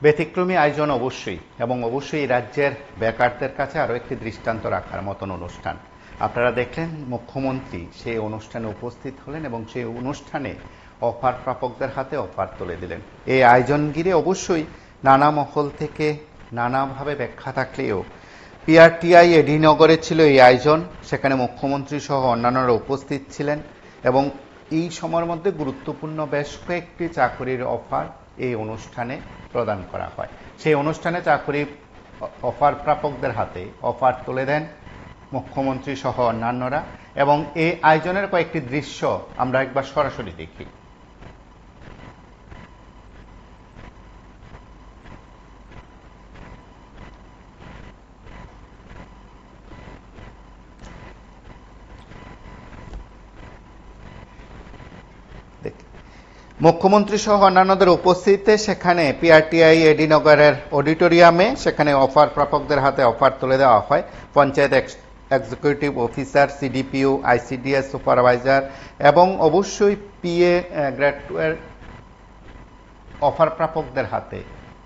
ব্যতিক্রমী আয়োজন অবশ্যই, এবং অবশ্যই রাজ্যের বেকারদের কাছে আরও একটি দৃষ্টান্ত রাখার মতন অনুষ্ঠান। আপনারা দেখলেন মুখ্যমন্ত্রী সেই অনুষ্ঠানে উপস্থিত হলেন এবং সেই অনুষ্ঠানে অফার প্রাপকদের হাতে অফার তুলে দিলেন। এই আয়োজন ঘিরে অবশ্যই নানা মহল থেকে নানাভাবে ব্যাখ্যা থাকলেও পিআরটিআই এডিনগরে ছিল এই আয়োজন, সেখানে মুখ্যমন্ত্রী সহ অন্যান্যরা উপস্থিত ছিলেন এবং এই সময়ের মধ্যে গুরুত্বপূর্ণ বেশ কয়েকটি চাকরির অফার এই অনুষ্ঠানে প্রদান করা হয়। সেই অনুষ্ঠানে চাকরি অফার প্রাপকদের হাতে অফার তুলে দেন মুখ্যমন্ত্রী সহ অন্যান্যরা, এবং এই আয়োজনের কয়েকটি দৃশ্য আমরা একবার সরাসরি দেখি। মুখ্যমন্ত্রী সহ অন্যান্যদের উপস্থিতিতে সেখানে পিআরটিআই এডিনগরের অডিটোরিয়ামে সেখানে অফার প্রাপকদের হাতে অফার তুলে দেওয়া হয়। Panchayat executive officer, CDPO, ICDS supervisor এবং অবশ্যই পিএ গ্রেড 2 এর অফার প্রাপকদের হাতে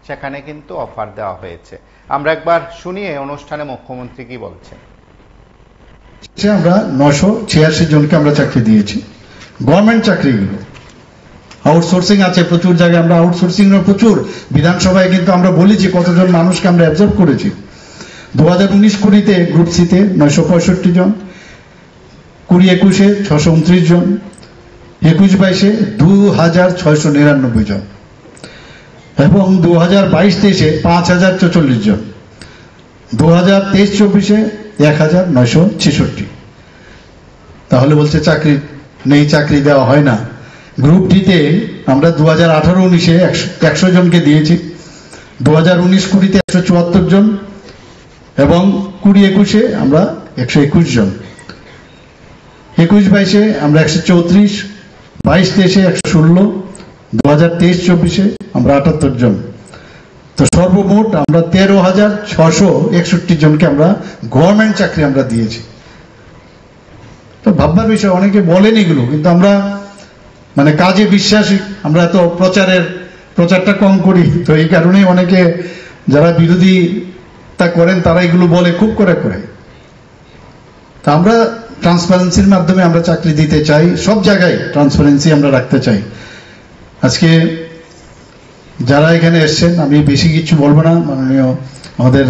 সেখানে কিন্তু অফার দেওয়া হয়েছে। আমরা একবার শুনিয়ে অনুষ্ঠানে মুখ্যমন্ত্রী কি বলছেন। আমরা 986 জনকে আমরা চাকরি দিয়েছি। গভর্নমেন্ট চাকরিগুলো আউটসোর্সিং আছে প্রচুর জায়গায়, আমরা আউটসোর্সিং প্রচুর বিধানসভায় কিন্তু আমরা বলেছি কতজন মানুষকে আমরা অ্যাবজর্ব করেছি। 2019-20 গ্রুপ সিতে 965 জন, 2021-এ 629 জন, 21-22-এ 2699 জন এবং 2022-23-এ 5044 জন, 2023-24-এ 1966। তাহলে বলছে চাকরি নেই, চাকরি দেওয়া হয় না। গ্রুপ ডিতে আমরা 2018-19-এ 100 জনকে দিয়েছি, 2019-20-তে 174 জন এবং 2021-এ আমরা 121 জন, 21-22-এ আমরা 134, 22-23-এ 116, 2023-24-এ আমরা 78 জন। তো সর্বমোট আমরা 13,661 জনকে আমরা গভর্নমেন্ট চাকরি আমরা দিয়েছি। তো ভাববার বিষয়, অনেকে বলেন এগুলো, কিন্তু আমরা মানে কাজে বিশ্বাসী, আমরা তো প্রচারটা কম করি, তো এই কারণেই অনেকে যারা বিরোধিতা করেন তারা এগুলো বলে খুব করে। তা আমরা ট্রান্সপারেন্সির মাধ্যমে আমরা চাকরি দিতে চাই, সব জায়গায় ট্রান্সপারেন্সি আমরা রাখতে চাই। আজকে যারা এখানে এসছেন, আমি বেশি কিছু বলবো না, মাননীয় আমাদের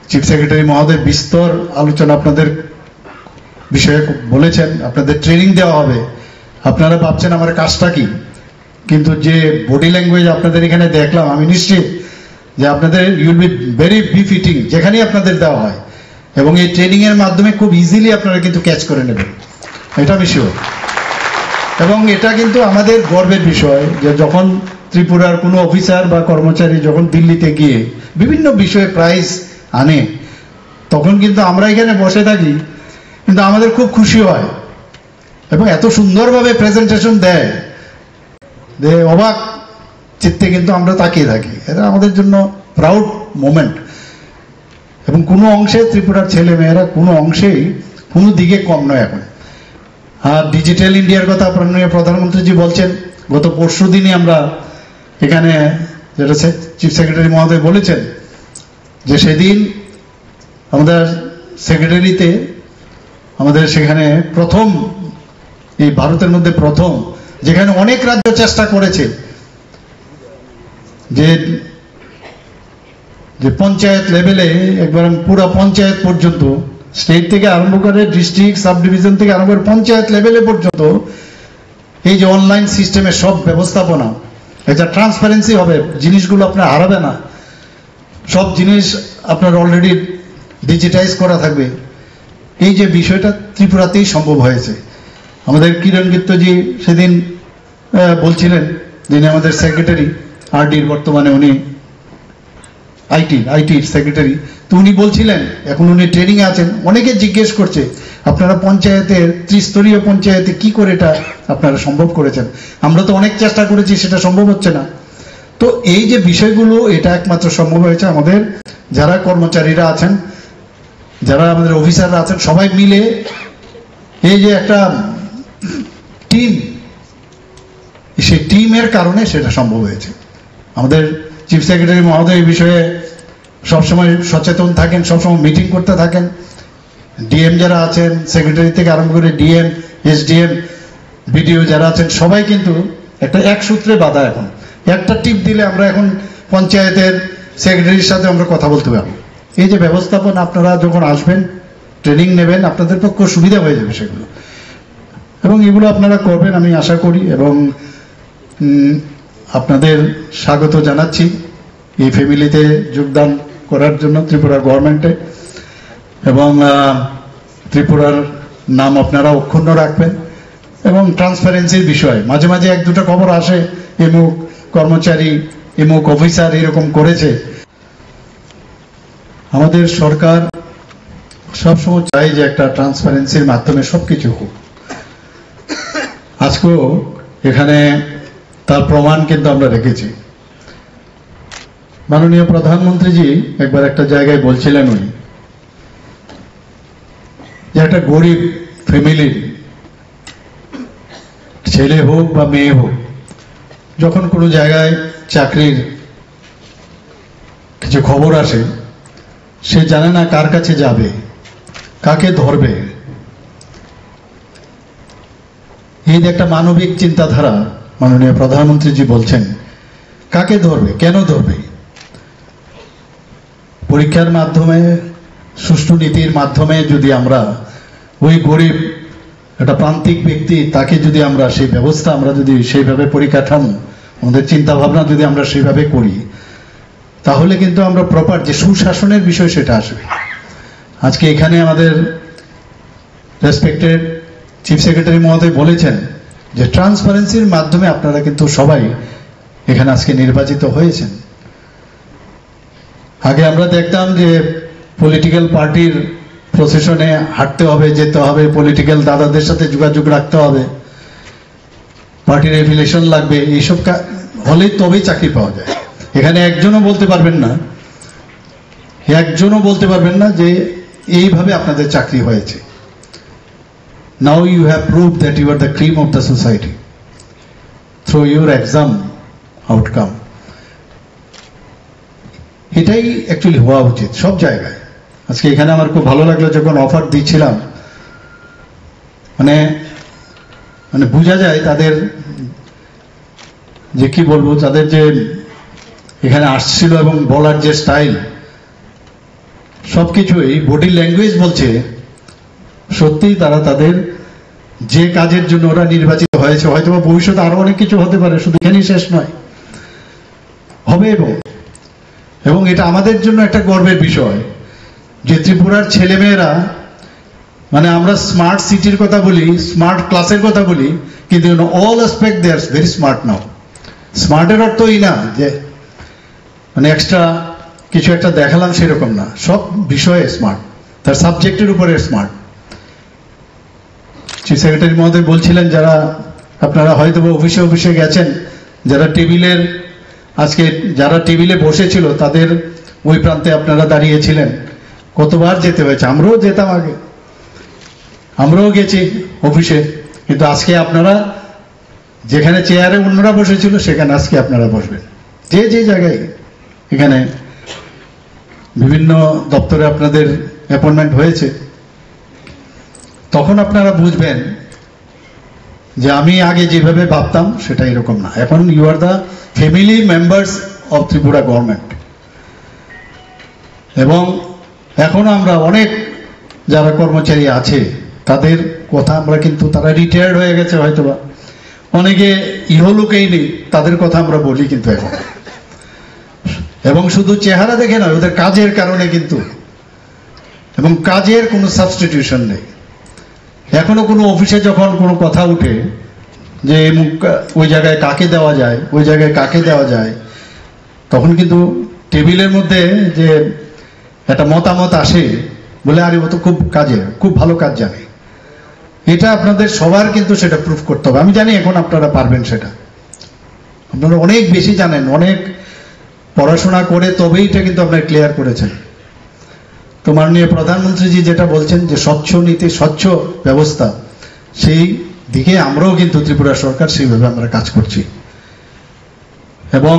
চিফ সেক্রেটারি মহোদয় বিস্তর আলোচনা আপনাদের বিষয়ে বলেছেন। আপনাদের ট্রেনিং দেওয়া হবে। আপনারা ভাবছেন আমার কাজটা কি, কিন্তু যে বডি ল্যাঙ্গুয়েজ আপনাদের এখানে দেখলাম, আমি নিশ্চিত যে আপনাদের ইউল বি ভেরি বিফিটিং যেখানেই আপনাদের দেওয়া হয়, এবং এই ট্রেনিং এর মাধ্যমে খুব ইজিলি আপনারা কিন্তু ক্যাচ করে নেবেন, এটা আমি শিওর। এবং এটা কিন্তু আমাদের গর্বের বিষয় যে যখন ত্রিপুরার কোনো অফিসার বা কর্মচারী যখন দিল্লিতে গিয়ে বিভিন্ন বিষয়ে প্রাইজ আনে, তখন কিন্তু আমরা এখানে বসে থাকি, কিন্তু আমাদের খুব খুশি হয় এবং এত সুন্দরভাবে প্রেজেন্টেশন দেয় যে অবাক চিত্তে কিন্তু আমরা তাকিয়ে থাকি। এটা আমাদের জন্য প্রাউড মোমেন্ট। এবং কোনো অংশে ত্রিপুরার ছেলে মেয়েরা কোনো অংশেই কোনো দিকে কম নয় এখন। আর ডিজিটাল ইন্ডিয়ার কথা মাননীয় প্রধানমন্ত্রীজি বলছেন, গত পরশু দিনই আমরা এখানে যেটা চিফ সেক্রেটারি মহোদয় বলেছেন যে সেদিন আমাদের সেক্রেটারিতে আমাদের সেখানে প্রথম, এই ভারতের মধ্যে প্রথম, যেখানে অনেক রাজ্য চেষ্টা করেছে যে পঞ্চায়েত লেভেলে একবার পুরো পঞ্চায়েত পর্যন্ত, স্টেট থেকে আরম্ভ করে ডিস্ট্রিক্ট, সাব ডিভিশন থেকে আরম্ভ করে পঞ্চায়েত লেভেলে পর্যন্ত এই যে অনলাইন সিস্টেমের সব ব্যবস্থাপনা, এটা ট্রান্সপারেন্সি হবে, জিনিসগুলো আপনার হারাবে না, সব জিনিস আপনার অলরেডি ডিজিটাইজ করা থাকবে। এই যে বিষয়টা ত্রিপুরাতেই সম্ভব হয়েছে। আমাদের কিরণ গিত্তজি সেদিন বলছিলেন, যিনি আমাদের সেক্রেটারি আরডির, বর্তমানে উনি আইটির সেক্রেটারি, তো উনি বলছিলেন এখন উনি ট্রেনিং এ আছেন, অনেকে জিজ্ঞেস করছে আপনারা পঞ্চায়েতের ত্রিস্তরীয় পঞ্চায়েতে কি করে এটা আপনারা সম্ভব করেছেন। আমরা তো অনেক চেষ্টা করেছি, সেটা সম্ভব হচ্ছে না। তো এই যে বিষয়গুলো, এটা একমাত্র সম্ভব হয়েছে আমাদের যারা কর্মচারীরা আছেন, যারা আমাদের অফিসাররা আছেন, সবাই মিলে এই যে একটা টিম, সেই টিমের কারণে সেটা সম্ভব হয়েছে। আমাদের চিফ সেক্রেটারি মহোদয় এই বিষয়ে সবসময় সচেতন থাকেন, সবসময় মিটিং করতে থাকেন। ডিএম যারা আছেন, সেক্রেটারি থেকে আরম্ভ করে ডিএম, এসডিএম, বিডিও যারা আছেন, সবাই কিন্তু একটা এক সূত্রে বাঁধা। এখন একটা টিপ দিলে আমরা এখন পঞ্চায়েতের সেক্রেটারির সাথে আমরা কথা বলতে পারবো। এই যে ব্যবস্থাপনা, আপনারা যখন আসবেন ট্রেনিং নেবেন, আপনাদের পক্ষে সুবিধা হয়ে যাবে সেগুলো, এবং এগুলো আপনারা করবেন আমি আশা করি। এবং আপনাদের স্বাগত জানাচ্ছি এই ফ্যামিলিতে যোগদান করার জন্য ত্রিপুরা গভর্নমেন্টে, এবং ত্রিপুরার নাম আপনারা অক্ষুণ্ণ রাখবেন। এবং ট্রান্সপারেন্সির বিষয় মাঝে মাঝে এক দুটো খবর আসে, এমুক কর্মচারী, এমুক অফিসার এরকম করেছে। আমাদের সরকার সবসময় চাই যে একটা ট্রান্সপারেন্সির মাধ্যমে সবকিছু হোক। আজকেও এখানে তার প্রমাণ কিন্তু আমরা রেখেছি। মাননীয় প্রধানমন্ত্রীজি একবার একটা জায়গায় বলছিলেন উনি, যে একটা গরিব ফ্যামিলির ছেলে হোক বা মেয়ে হোক, যখন কোনো জায়গায় চাকরির কিছু খবর আসে, সে জানে না কার কাছে যাবে, কাকে ধরবে। এই যে একটা মানবিক চিন্তাধারা মাননীয় প্রধানমন্ত্রীজি বলছেন, কাকে ধরবে, কেন ধরবে? পরীক্ষার মাধ্যমে, সুষ্ঠু নীতির মাধ্যমে যদি আমরা ওই গরিব একটা প্রান্তিক ব্যক্তি, তাকে যদি আমরা সেই ব্যবস্থা, আমরা যদি সেইভাবে পরিকাঠামো, আমাদের চিন্তা ভাবনা যদি আমরা সেইভাবে করি, তাহলে কিন্তু আমরা প্রপার যে সুশাসনের বিষয় সেটা আসবে। আজকে এখানে আমাদের রেসপেক্টেড চিফ সেক্রেটারি মহোদয় বলেছেন যে ট্রান্সপারেন্সির মাধ্যমে আপনারা কিন্তু সবাই এখানে আজকে নির্বাচিত হয়েছেন। আগে আমরা দেখতাম যে পলিটিক্যাল পার্টির প্রসেশনে হাঁটতে হবে, যেতে হবে, পলিটিক্যাল দাদাদের সাথে যোগাযোগ রাখতে হবে, পার্টির এফিলিয়েশন লাগবে, এইসব হলেই তবেই চাকরি পাওয়া যায়। এখানে একজনও বলতে পারবেন না যে এইভাবে আপনাদের চাকরি হয়েছে। Now you have proved that you are the cream of the society through your exam outcome. এটাই অ্যাকচুয়ালি হওয়া উচিত সব জায়গায়। আজকে এখানে আমার খুব ভালো লাগলো যখন অফার দিচ্ছিলাম, মানে বোঝা যায় তাদের যে কি বলবো, তাদের যে এখানে আসছিল এবং বলার যে স্টাইল, সবকিছুই বডি ল্যাঙ্গুয়েজ বলছে সত্যিই তারা তাদের যে কাজের জন্য ওরা নির্বাচিত হয়েছে, হয়তো ভবিষ্যতে আরো অনেক কিছু হতে পারে, শুধু এখানেই শেষ নয়, হবে। এবং এটা আমাদের জন্য একটা গর্বের বিষয় যে ত্রিপুরার ছেলেমেয়েরা, মানে আমরা স্মার্ট সিটির কথা বলি, স্মার্ট ক্লাসের কথা বলি, কিন্তু all aspect they are very smart now. স্মার্টের অর্থই না যে মানে এক্সট্রা কিছু একটা দেখালাম সেরকম না, সব বিষয়ে স্মার্ট, তার সাবজেক্টের উপরে স্মার্ট। চিফ সেক্রেটারি মহোদয় বলছিলেন, যারা আপনারা হয়তো অফিসে গেছেন, যারা টেবিলে বসেছিল তাদের ওই প্রান্তে আপনারা দাঁড়িয়েছিলেন, কতবার যেতে হয়েছে। আমরাও যেতাম আগে, আমরাও গেছি অফিসে, কিন্তু আজকে আপনারা যেখানে চেয়ারে অন্যরা বসেছিল সেখানে আজকে আপনারা বসবেন। যে জায়গায় এখানে বিভিন্ন দপ্তরে আপনাদের অ্যাপয়েন্টমেন্ট হয়েছে, তখন আপনারা বুঝবেন যে আমি আগে যেভাবে ভাবতাম সেটা এরকম না। এখন you are the family members of Tripura government. এবং এখনো আমরা অনেক যারা কর্মচারী আছে তাদের কথা আমরা কিন্তু, তারা রিটায়ার্ড হয়ে গেছে হয়তোবা, অনেকে ইহলোকেই নেই, তাদের কথা আমরা বলি কিন্তু এখন। এবং শুধু চেহারা দেখে নয়, ওদের কাজের কারণে কিন্তু, এবং কাজের কোনো সাবস্টিটিউশন নেই। এখনো কোনো অফিসে যখন কোনো কথা উঠে যে ওই জায়গায় কাকে দেওয়া যায়, ওই জায়গায় কাকে দেওয়া যায়, তখন কিন্তু টেবিলের মধ্যে যে একটা মতামত আসে, বলে আরে ও তো খুব ভালো কাজ জানে। এটা আপনাদের সবার কিন্তু সেটা প্রুফ করতে হবে। আমি জানি এখন আপনারা পারবেন সেটা, আপনারা অনেক বেশি জানেন, অনেক পড়াশোনা করে তবেই এটা কিন্তু আপনারা ক্লিয়ার করেছেন। তো মাননীয় প্রধানমন্ত্রীজি যেটা বলছেন যে স্বচ্ছ নীতি, স্বচ্ছ ব্যবস্থা, সেই দিকে আমরাও কিন্তু ত্রিপুরা সরকার সেইভাবে আমরা কাজ করছি। এবং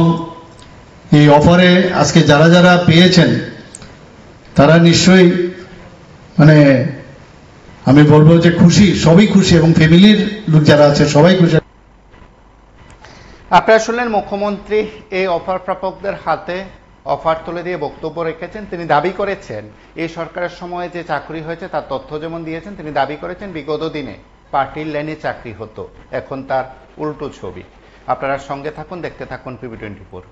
এই অফারে আজকে যারা যারা পেয়েছেন তারা নিশ্চয়ই মানে আমি বলবো যে খুশি, সবই খুশি, এবং ফ্যামিলির লোক যারা আছে সবাই খুশি। আপনারা শুনলেন মুখ্যমন্ত্রী এই অফার প্রাপকদের হাতে অফার তুলে দিয়ে বক্তব্য রেখেছেন। তিনি দাবি করেছেন এই সরকারের সময়ে যে চাকরি হয়েছে তার তথ্য যেমন দিয়েছেন, তিনি দাবি করেছেন বিগত দিনে পার্টির লাইনে চাকরি হতো, এখন তার উল্টো ছবি। আপনারা সঙ্গে থাকুন, দেখতে থাকুন PB24।